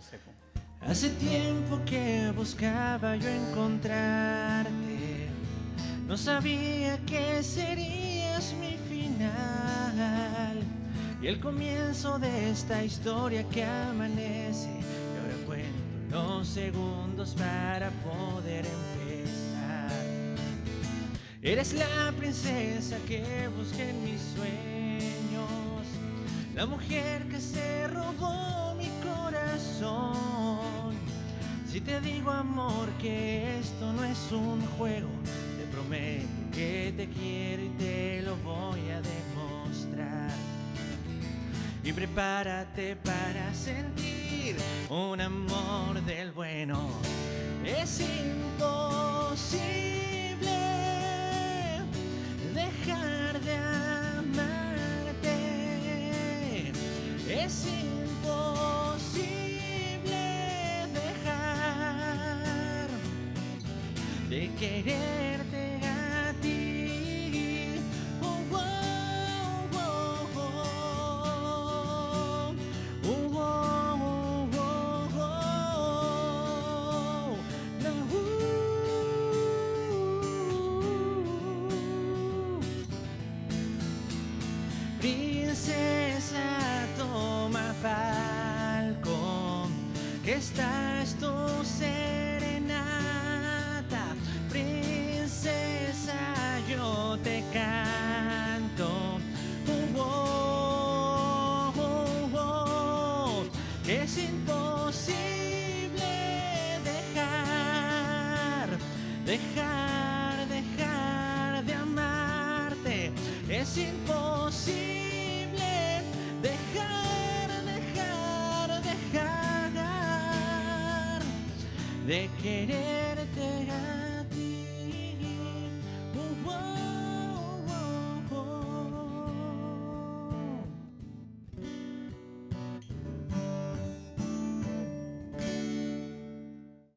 sé cómo. Hace tiempo que buscaba yo encontrarte, no sabía que serías mi final y el comienzo de esta historia que amanece. Y ahora cuento los segundos para poder empezar. Eres la princesa que busqué en mis sueños, la mujer que se robó mi corazón. Si te digo, amor, que esto no es un juego, te prometo que te quiero y te lo voy a demostrar. Y prepárate para sentir un amor del bueno. Es imposible dejar de amarte. Es imposible dejar de quererte a ti. Oh, oh, oh, oh. Oh, oh, oh, oh. No, Princesa, toma palco, que esta es tu serenata. Princesa, yo te canto. Oh, oh, oh, que es imposible dejar de amarte. Es imposible dejar de quererte a ti. Oh, oh.